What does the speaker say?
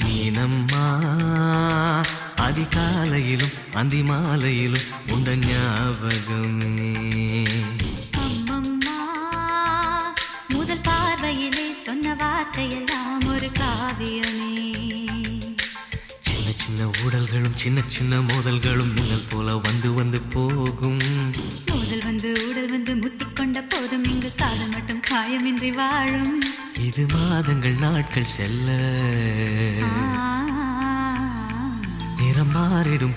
மீனம்மா அதிகாலையிலும் அந்தி மாலையிலும் உண்ட ஞாபகமே. அம்மம்மா முதல் பார்வையிலே சொன்ன வார்த்தையெல்லாம் ஒரு காவியமே. சின்ன சின்ன ஊடல்களும் சின்ன சின்ன மோதல்களும் மின்னல் போல வந்து வந்து போகும். மோதல் வந்து ஊடல் வந்து முட்டிக்கொண்ட போதும் இங்கு காதல் மட்டும் காயமின்றி வாழும். இது மாதங்கள் நாட்கள் செல்ல நிறம் மாறிடும்.